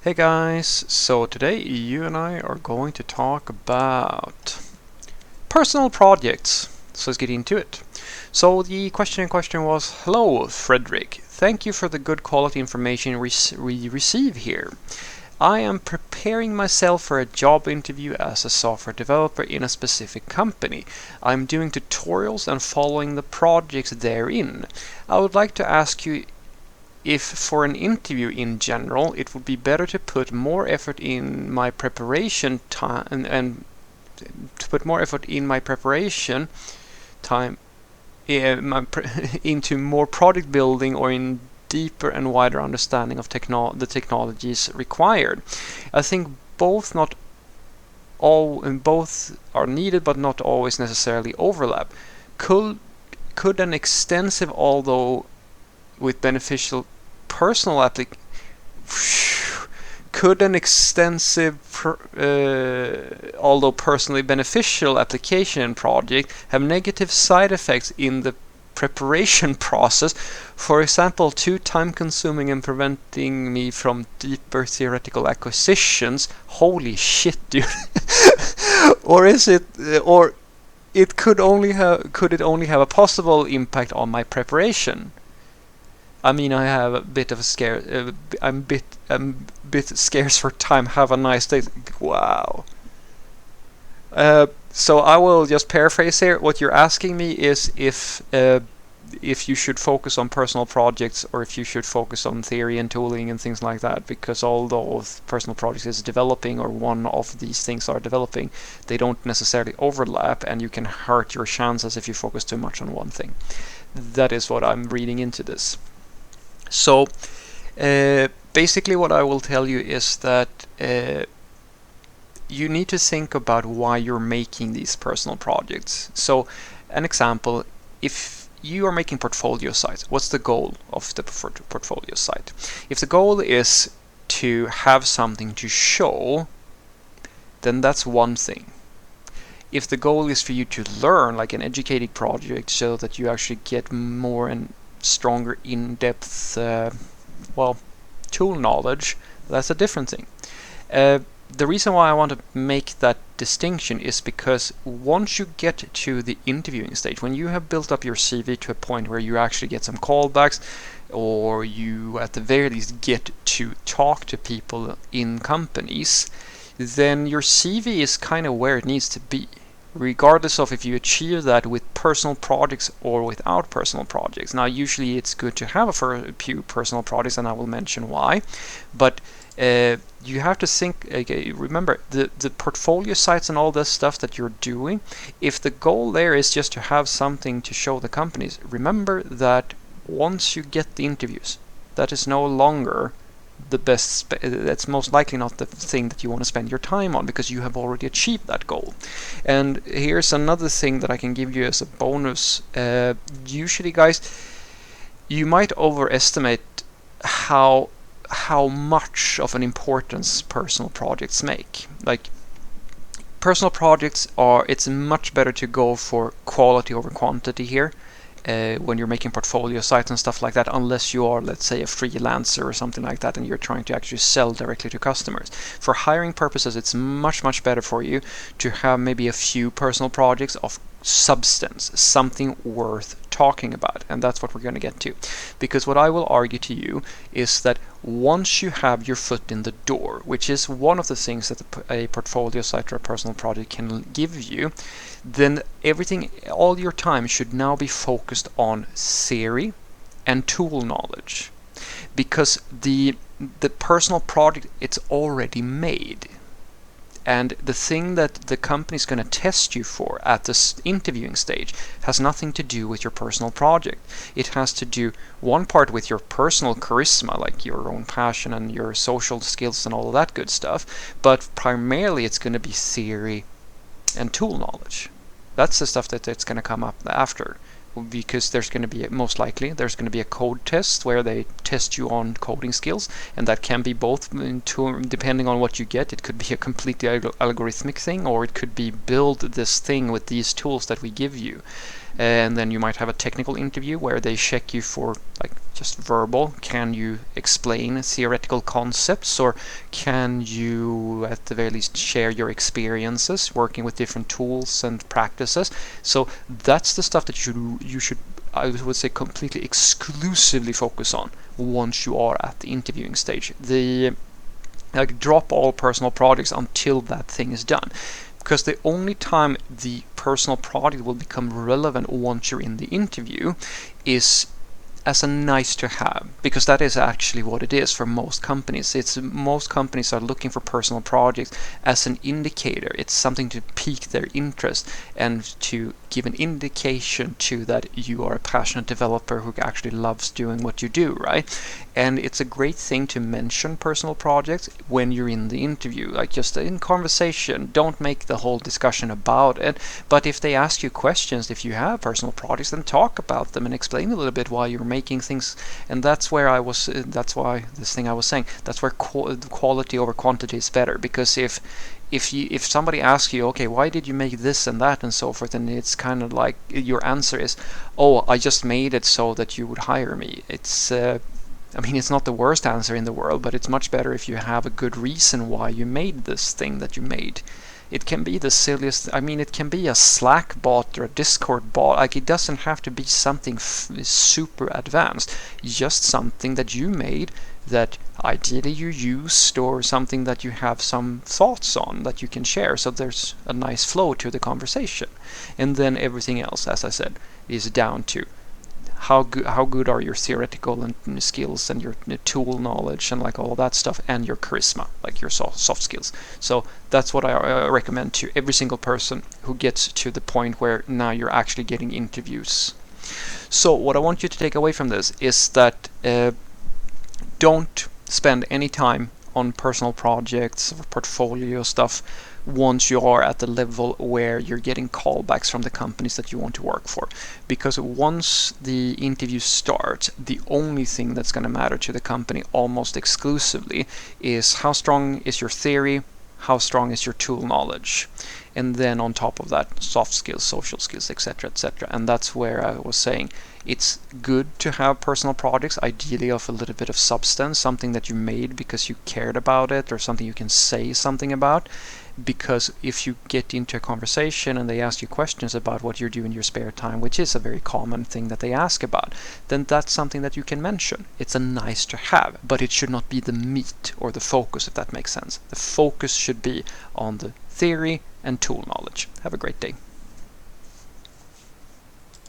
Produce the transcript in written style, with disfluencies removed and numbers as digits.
Hey guys, so today you and I are going to talk about personal projects. So let's get into it. So the question in question was, hello Frederick, thank you for the good quality information we receive here. I am preparing myself for a job interview as a software developer in a specific company. I'm doing tutorials and following the projects therein. I would like to ask you if for an interview in general it would be better to put more effort in my preparation time and to put more effort in my preparation time into more product building or in deeper and wider understanding of the technologies required. I think both are needed but not always necessarily overlap. Could an extensive although with beneficial personal could an extensive although personally beneficial application project have negative side effects in the preparation process, for example too time consuming and preventing me from deeper theoretical acquisitions? Holy shit, dude. Or is it or it could it only have a possible impact on my preparation? I mean, I have a bit of a scare. I'm a bit scarce for time. Have a nice day. Wow. So I will just paraphrase here. What you're asking me is if you should focus on personal projects or if you should focus on theory and tooling and things like that. Because although personal projects is developing or one of these things are developing, they don't necessarily overlap, and you can hurt your chances if you focus too much on one thing. That is what I'm reading into this. So basically what I will tell you is that you need to think about why you're making these personal projects. So an example, if you are making portfolio sites, what's the goal of the portfolio site? If the goal is to have something to show, then that's one thing. If the goal is for you to learn, like an educating project, so that you actually get more and stronger in-depth tool knowledge, that's a different thing. The reason why I want to make that distinction is because once you get to the interviewing stage, when you have built up your CV to a point where you actually get some callbacks, or you at the very least get to talk to people in companies, then your CV is kind of where it needs to be, regardless of if you achieve that with personal projects or without personal projects. Now, usually it's good to have a few personal projects, and I will mention why. But you have to think, remember, the portfolio sites and all this stuff that you're doing, if the goal there is just to have something to show the companies, remember that once you get the interviews, that is no longer the best. That's most likely not the thing that you want to spend your time on, because you have already achieved that goal. And here's another thing that I can give you as a bonus. Usually, guys, you might overestimate how much of an importance personal projects make. Like, personal projects it's much better to go for quality over quantity here. When you're making portfolio sites and stuff like that, unless you are, let's say, a freelancer or something like that, and you're trying to actually sell directly to customers. For hiring purposes, it's much better for you to have maybe a few personal projects of substance, something worth talking about, and that's what we're going to get to. Because what I will argue to you is that once you have your foot in the door, which is one of the things that a portfolio site or a personal project can give you, then all your time should now be focused on theory and tool knowledge, because the personal project, it's already made. And the thing that the company is going to test you for at this interviewing stage has nothing to do with your personal project. It has to do one part with your personal charisma, like your own passion and your social skills and all of that good stuff, but primarily it's going to be theory and tool knowledge. That's the stuff that it's going to come up after, because there's going to be, most likely, there's going to be a code test where they test you on coding skills, and that can be both, depending on what you get. It could be a completely algorithmic thing, or it could be build this thing with these tools that we give you. And then you might have a technical interview where they check you for like just verbal. Can you explain theoretical concepts, or can you at the very least share your experiences working with different tools and practices? So that's the stuff that you should, I would say, completely exclusively focus on once you are at the interviewing stage. Like, drop all personal projects until that thing is done, because the only time the personal project will become relevant once you're in the interview is as a nice to have, because that is actually what it is for most companies. Most companies are looking for personal projects as an indicator. It's something to pique their interest and to give an indication to that you are a passionate developer who actually loves doing what you do, right? And it's a great thing to mention personal projects when you're in the interview, like just in conversation. Don't make the whole discussion about it, but if they ask you questions, if you have personal projects, then talk about them and explain a little bit why you're making things. And that's where that's why this thing I was saying, that's where quality over quantity is better, because if somebody asks you, okay, why did you make this and that and so forth, and it's kind of like your answer is, oh, I just made it so that you would hire me. It's it's not the worst answer in the world, but it's much better if you have a good reason why you made this thing that you made. It can be the silliest, it can be a Slack bot or a Discord bot. Like, it doesn't have to be something super advanced, just something that you made that ideally you used, or something that you have some thoughts on that you can share, so there's a nice flow to the conversation. And then everything else, as I said, is down to how good are your theoretical and skills and your tool knowledge and like all that stuff, and your charisma, like your soft skills. So that's what I recommend to every single person who gets to the point where now you're actually getting interviews. So what I want you to take away from this is that don't spend any time on personal projects or portfolio stuff once you are at the level where you're getting callbacks from the companies that you want to work for. Because once the interview starts, the only thing that's going to matter to the company almost exclusively is how strong is your theory, how strong is your tool knowledge, and then on top of that, soft skills, social skills, etc., etc. And that's where I was saying it's good to have personal projects, ideally of a little bit of substance, something that you made because you cared about it, or something you can say something about. Because if you get into a conversation and they ask you questions about what you do in your spare time, which is a very common thing that they ask about, then that's something that you can mention. It's a nice to have, but it should not be the meat or the focus, if that makes sense. The focus should be on the theory and tool knowledge. Have a great day.